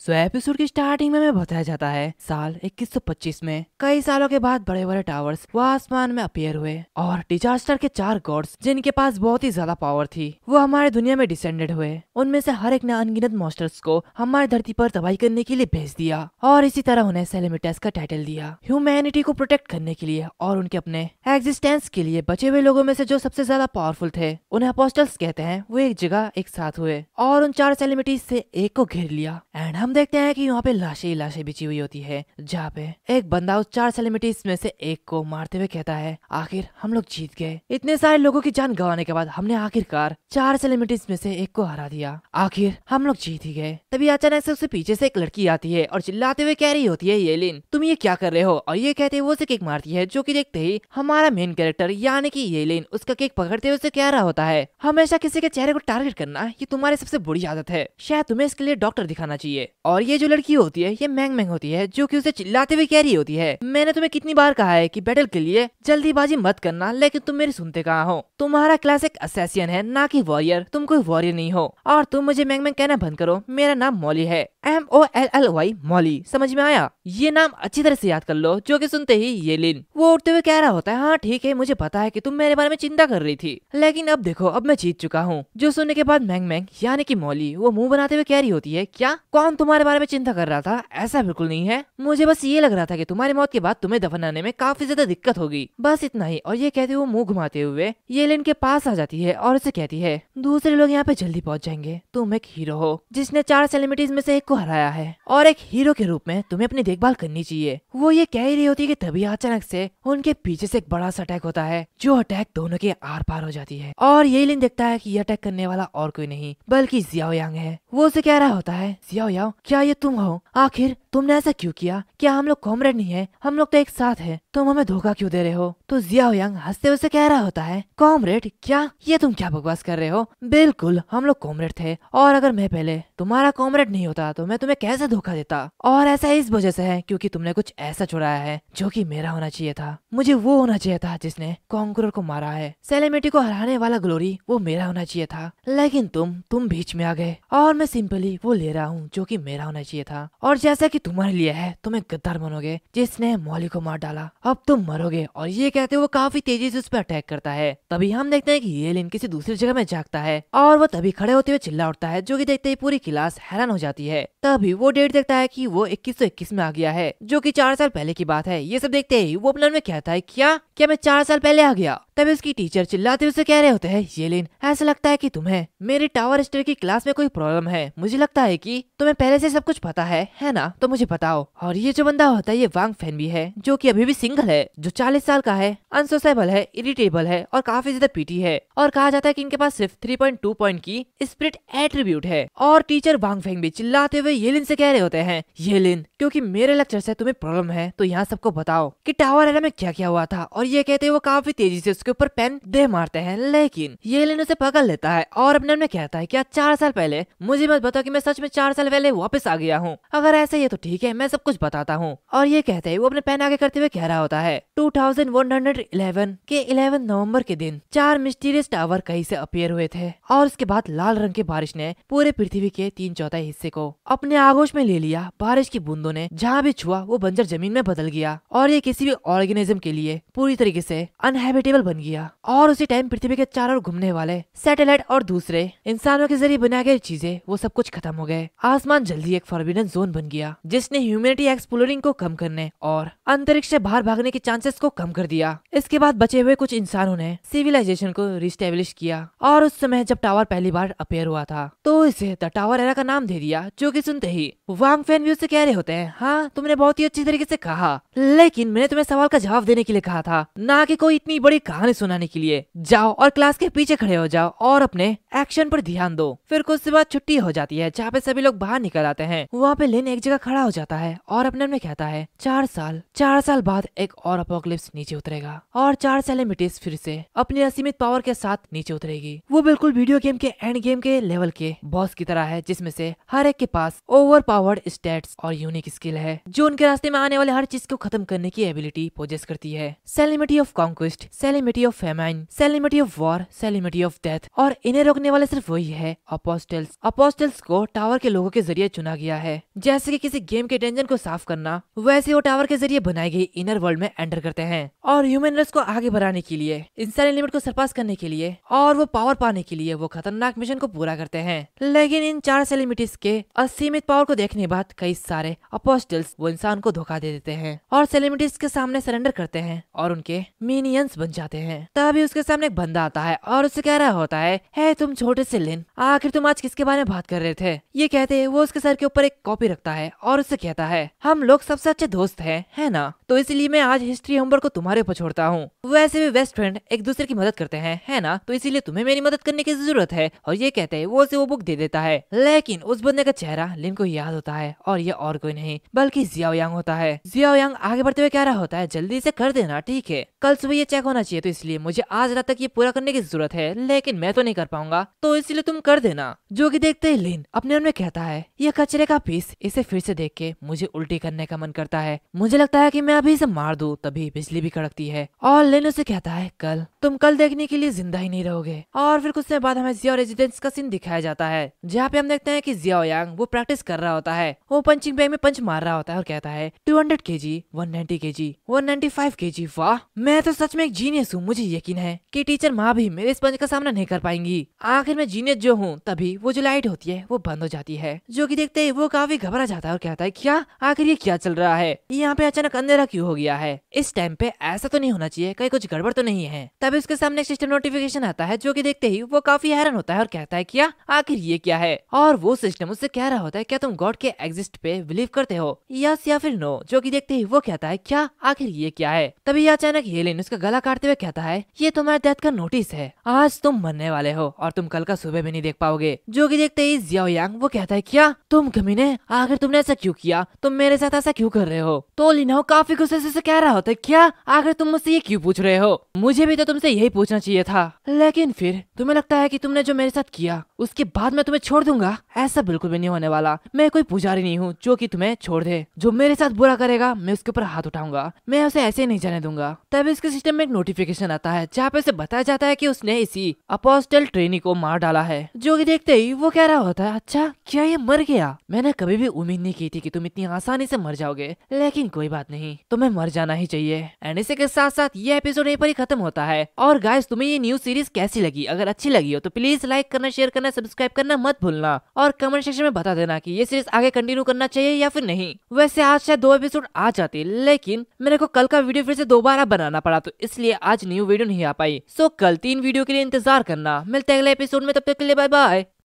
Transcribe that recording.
Episode की starting में हमें बताया जाता है साल 2125 में कई सालों के बाद बड़े बड़े टावर्स वो आसमान में अपीयर हुए और डिजास्टर के 4 गॉड्स जिनके पास बहुत ही ज्यादा पावर थी वो हमारे दुनिया में डिसेंडेड हुए। उनमें से हर एक ने अनगिनत मॉन्स्टर्स को हमारी धरती पर तबाही करने के लिए भेज दिया और इसी तरह उन्हें सेलेमिटस का टाइटल दिया ह्यूमैनिटी को प्रोटेक्ट करने के लिए और उनके अपने एग्जिस्टेंस के लिए। बचे हुए लोगों में से जो सबसे ज्यादा पावरफुल थे उन्हें अपोस्टल्स कहते हैं, वो एक जगह एक साथ हुए और उन 4 सेलिब्रिटीज से एक को घेर लिया। एंड हम देखते हैं कि यहाँ पे लाशें ही लाशें बिछी हुई होती है, जहाँ पे एक बंदा उस 4 सेलिब्रिटीज में से एक को मारते हुए कहता है आखिर हम लोग जीत गए। इतने सारे लोगों की जान गंवाने के बाद हमने आखिरकार 4 सेलिब्रिटीज में से एक को हरा दिया, आखिर हम लोग जीत ही गए। तभी अचानक से उससे पीछे से एक लड़की आती है और चिल्लाते हुए कह रही होती है येलिन तुम ये क्या कर रहे हो, और ये कहते हुए वो उसे केक मारती है, जो कि देखते ही हमारा मेन कैरेक्टर यानी कि येलिन उसका केक पकड़ते हुए उसे कह रहा होता है हमेशा किसी के चेहरे को टारगेट करना ये तुम्हारी सबसे बुरी आदत है, शायद तुम्हें इसके लिए डॉक्टर दिखाना चाहिए। और ये जो लड़की होती है ये मैंग मैंग होती है, जो कि उसे चिल्लाते हुए कह रही होती है मैंने तुम्हें कितनी बार कहा है कि बैटल के लिए जल्दीबाजी मत करना, लेकिन तुम मेरी सुनते कहाँ हो। तुम्हारा क्लास एक असैसियन है ना कि वॉरियर, तुम कोई वॉरियर नहीं हो। और तुम मुझे मैंग मैंग कहना बंद करो, मेरा नाम मॉली है, MOLLY मॉली, समझ में आया? ये नाम अच्छी तरह से याद कर लो। जो कि सुनते ही येलिन वो उठते हुए कह रहा होता है हाँ ठीक है, मुझे पता है कि तुम मेरे बारे में चिंता कर रही थी, लेकिन अब देखो अब मैं जीत चुका हूँ। जो सुनने के बाद मैंग मैंग यानी कि मॉली वो मुंह बनाते हुए कह रही होती है क्या कौन तुम्हारे बारे में चिंता कर रहा था? ऐसा बिल्कुल नहीं है, मुझे बस ये लग रहा था कि तुम्हारी मौत के बाद तुम्हें दफनाने में काफी ज्यादा दिक्कत होगी, बस इतना ही। और ये कहते हुए मुंह घुमाते हुए येलिन के पास आ जाती है और उसे कहती है दूसरे लोग यहाँ पे जल्दी पहुँच जाएंगे, तुम एक हीरो हो जिसने 4 सेलिब्रिटीज में से एक को हराया है और एक हीरो के रूप में तुम्हें अपनी देखभाल करनी चाहिए। वो ये कह ही रही होती है कि तभी अचानक से उनके पीछे से एक बड़ा सा अटैक होता है, जो अटैक दोनों के आर पार हो जाती है। और येलिन देखता है कि ये अटैक करने वाला और कोई नहीं बल्कि जियाओ यांग है। वो उसे कह रहा होता है जियाओ यांग क्या ये तुम हो? आखिर तुमने ऐसा क्यों किया? क्या हम लोग कॉमरेड नहीं है? हम लोग तो एक साथ हैं, तुम हमें धोखा क्यों दे रहे हो? तो जियाओ यांग हंसते हुए कह रहा होता है कॉमरेड क्या? ये तुम क्या बकवास कर रहे हो? बिल्कुल हम लोग कॉमरेड थे, और अगर मैं पहले तुम्हारा कॉमरेड नहीं होता तो मैं तुम्हें कैसे धोखा देता? और ऐसा इस वजह से है क्योंकि तुमने कुछ ऐसा चुराया है जो कि मेरा होना चाहिए था। मुझे वो होना चाहिए था जिसने कॉन्करर को मारा है। सेलेब्रिटी को हराने वाला ग्लोरी वो मेरा होना चाहिए था, लेकिन तुम बीच में आ गए और मैं सिंपली वो ले रहा हूँ जो कि मेरा होना चाहिए था। और जैसा कि तुम्हारे लिए है, तुम एक गद्दार बनोगे जिसने मॉली को मार डाला, अब तुम मरोगे। और ये कहते वो काफी तेजी से उस पर अटैक करता है। तभी हम देखते हैं कि येलिन किसी दूसरी जगह में जागता है और वो तभी खड़े होते हुए चिल्ला उठता है, जो कि देखते ही पूरी क्लास हैरान हो जाती है। तभी वो डेट देखता है कि वो 2121 में आ गया है, जो कि 4 साल पहले की बात है। ये सब देखते ही वो अपने मन में कहता है क्या मैं 4 साल पहले आ गया? तभी उसकी टीचर चिल्लाते हुए कह रहे होते हैं येलिन ऐसा लगता है कि तुम्हें मेरी टावर स्टेयर की क्लास में कोई प्रॉब्लम है, मुझे लगता है कि तुम्हें पहले से सब कुछ पता है ना? तो मुझे बताओ। और ये जो बंदा होता है ये वांग फैन भी है, जो कि अभी भी सिंगल है, जो 40 साल का है, अनसोसाइबल है, इरिटेबल है और काफी ज्यादा पीटी है। और कहा जाता है कि इनके पास सिर्फ 3.2 पॉइंट की स्पिरिट एट्रीब्यूट है। और टीचर वांग फैंग भी चिल्लाते हुए येलिन से कह रहे होते हैं येलिन क्योंकि मेरे लेक्चर से तुम्हें प्रॉब्लम है तो यहाँ सबको बताओ कि टावर एरा में क्या क्या हुआ था। और ये कहते वो काफी तेजी से उसके ऊपर पेन दे मारते हैं, लेकिन येलिन उसे पकड़ लेता है और अपने में कहता है क्या 4 साल पहले? मुझे मत बताओ कि मैं सच में 4 साल पहले वापस आ गया हूँ, अगर ऐसा ही है तो ठीक है मैं सब कुछ बताता हूँ। और ये कहते हैं वो अपने पेन आगे करते हुए कह रहा होता है 2111 के 11 नवंबर के दिन 4 मिस्टीरियस टावर कहीं से अपीयर हुए थे और उसके बाद लाल रंग की बारिश ने पूरे पृथ्वी के 3/4 हिस्से को अपने आगोश में ले लिया। बारिश की बूंदों ने जहाँ भी छुआ वो बंजर जमीन में बदल गया और ये किसी भी ऑर्गेनिज्म के लिए पूरी तरीके से अनहैबिटेबल बन गया। और उसी टाइम पृथ्वी के चारों ओर घूमने वाले सैटेलाइट और दूसरे इंसानों के जरिए बनाए गए चीजें वो सब कुछ खत्म हो गए। आसमान जल्दी एक फॉरबिडन जोन बन गया जिसने ह्यूमैनिटी एक्सप्लोरिंग को कम करने और अंतरिक्ष से बाहर भागने के चांसेस को कम कर दिया। इसके बाद बचे हुए कुछ इंसानों ने सिविलाइजेशन को रिस्टेब्लिश किया और उस समय जब टावर पहली बार अपीयर हुआ था तो इसे द टावर एरा का नाम दे दिया। जो कि सुनते ही वांग फैन भी उससे कह रहे होते हैं हाँ तुमने बहुत ही अच्छी तरीके से कहा, लेकिन मैंने तुम्हें सवाल का जवाब देने के लिए कहा था, ना कि कोई इतनी बड़ी कहानी सुनाने के लिए। जाओ और क्लास के पीछे खड़े हो जाओ और अपने एक्शन पर ध्यान दो। फिर कुछ से बाद छुट्टी हो जाती है जहाँ पे सभी लोग बाहर निकल आते हैं। वहाँ पे लेन एक जगह खड़ा हो जाता है और अपने में कहता है 4 साल बाद एक और अपोकलिप्स नीचे उतरेगा और 4 सेलिब्रिटीज फिर से अपनी असीमित पावर के साथ नीचे उतरेगी। वो बिल्कुल वीडियो गेम के एंड गेम के लेवल के बॉस की तरह है, जिसमें से हर एक के पास ओवर पावर्ड स्टैट्स और यूनिक स्किल है जो उनके रास्ते में आने वाले हर चीज को खत्म करने की एबिलिटी पोजेस करती है। Celebrity of conquest, celebrity calamity of famine, calamity of war, calamity of death, और इन्हें रोकने वाले सिर्फ वही है अपोस्टल्स। अपोस्टल्स को टावर के लोगों के जरिए चुना गया है। जैसे कि किसी गेम के टेंशन को साफ करना, वैसे वो टावर के जरिए बनाई गई इनर वर्ल्ड में एंटर करते हैं और ह्यूमन रेस को आगे बढ़ाने के लिए, इंसानी लिमिट को सरपास करने के लिए और वो पावर पाने के लिए वो खतरनाक मिशन को पूरा करते हैं। लेकिन इन 4 सेलिमिटीज के असीमित पावर को देखने बाद कई सारे अपोस्टल्स वो इंसान को धोखा दे देते हैं और सेलिमिटीज के सामने सरेंडर करते हैं और उनके मिनियंस बन जाते हैं। तभी उसके सामने एक बंदा आता है और उससे कह रहा होता है, हे तुम छोटे से लिन, आखिर तुम आज किसके बारे में बात कर रहे थे? ये कहते वो उसके सर के ऊपर एक कॉपी रखता है और उससे कहता है, हम लोग सबसे अच्छे दोस्त हैं, है ना? तो इसलिए मैं आज हिस्ट्री होमवर्क को तुम्हारे ऊपर छोड़ता हूँ। वैसे भी बेस्ट फ्रेंड एक दूसरे की मदद करते हैं, है ना? तो इसीलिए तुम्हें मेरी मदद करने की जरूरत है। और ये कहते हैं वो उसे वो बुक दे देता है। लेकिन उस बंदे का चेहरा लिन को याद होता है और ये और कोई नहीं बल्कि जियाओ यांग होता है। जियाओ यांग आगे बढ़ते हुए कह रहा होता है, जल्दी से कर देना, ठीक है? कल सुबह ये चेक होना चाहिए, तो इसलिए मुझे आज रात तक ये पूरा करने की जरूरत है, लेकिन मैं तो नहीं कर पाऊंगा, तो इसलिए तुम कर देना। जो कि देखते ही लिन अपने मन में कहता है, ये कचरे का पीस, इसे फिर से देख के मुझे उल्टी करने का मन करता है। मुझे लगता है कि मैं अभी इसे मार दूं, तभी बिजली भी कड़कती है। और लिन उसे कहता है, कल तुम कल देखने के लिए जिंदा ही नहीं रहोगे। और फिर कुछ समय बाद हमें जियाओ रेजिडेंस का सीन दिखाया जाता है, जहाँ पे हम देखते हैं कि जियाओ यांग वो प्रैक्टिस कर रहा होता है। वो पंचिंग बैग में पंच मार रहा होता है और कहता है 200 kg, 190 kg, 195 kg। वाह, मैं तो सच में एक जीनियस हूँ। मुझे यकीन है कि टीचर माँ भी मेरे इस पंच का सामना नहीं कर पाएंगी। आखिर मैं जीनियस जो हूँ। तभी वो जो लाइट होती है वो बंद हो जाती है। जो कि देखते ही वो काफी घबरा जाता है और कहता है, क्या आखिर ये क्या चल रहा है? यहाँ पे अचानक अंधेरा क्यों हो गया है? इस टाइम पे ऐसा तो नहीं होना चाहिए, कहीं कुछ गड़बड़ तो नहीं है। तभी उसके सामने एक सिस्टम नोटिफिकेशन आता है, जो कि देखते ही वो काफी हैरान होता है और कहता है, क्या आखिर ये क्या है? और वो सिस्टम उससे कह रहा होता है, क्या तुम गॉड के एग्जिस्ट पे बिलीव करते हो, यस या फिर नो? जो कि देखते ही वो कहता है, क्या आखिर ये क्या है? तभी अचानक हेलेन उसका गला काटते हुए कहता है, ये तुम्हारे डेथ का नोटिस है, आज तुम मरने वाले हो और तुम कल का सुबह भी नहीं देख पाओगे। जो कि देखते ही जियाओ यांग वो कहता है, क्या तुम कमीने, आखिर तुमने ऐसा क्यों किया? तुम मेरे साथ ऐसा क्यों कर रहे हो? तो लिनो काफी गुस्से से कह रहा होता है, क्या आखिर तुम मुझसे ये क्यों पूछ रहे हो? मुझे भी तो तुमसे यही पूछना चाहिए था। लेकिन फिर तुम्हें लगता है कि तुमने जो मेरे साथ किया उसके बाद मैं तुम्हें छोड़ दूंगा? ऐसा बिल्कुल भी नहीं होने वाला। मैं कोई पुजारी नहीं हूँ जो कि तुम्हें छोड़ दे। जो मेरे साथ बुरा करेगा मैं उसके ऊपर हाथ उठाऊंगा, मैं उसे ऐसे नहीं जाने दूंगा। तभी इसके सिस्टम में एक नोटिफिकेशन आता है, जहाँ पे उसे बताया जाता है कि उसने इसी अपोस्टल ट्रेनी को मार डाला है। जो कि देखते ही वो कह रहा होता है, अच्छा क्या ये मर गया? मैंने कभी भी उम्मीद नहीं की थी कि तुम इतनी आसानी से मर जाओगे, लेकिन कोई बात नहीं, तुम्हें मर जाना ही चाहिए। एंड इसी के साथ साथ ये एपिसोड यहीं पर ही खत्म होता है। और गाइस, तुम्हें ये न्यू सीरीज कैसी लगी? अगर अच्छी लगी हो तो प्लीज लाइक करना, शेयर करना, सब्सक्राइब करना मत भूलना और कमेंट सेक्शन में बता देना कि ये सीरीज आगे कंटिन्यू करना चाहिए या फिर नहीं। वैसे आज शायद 2 एपिसोड आ जाती, लेकिन मेरे को कल का वीडियो फिर से दोबारा बनाना पड़ा, तो इसलिए आज न्यू वीडियो नहीं आ पाई। सो कल 3 वीडियो के लिए इंतजार करना। मिलते हैं अगले एपिसोड में, तब तक के लिए बाय बाय।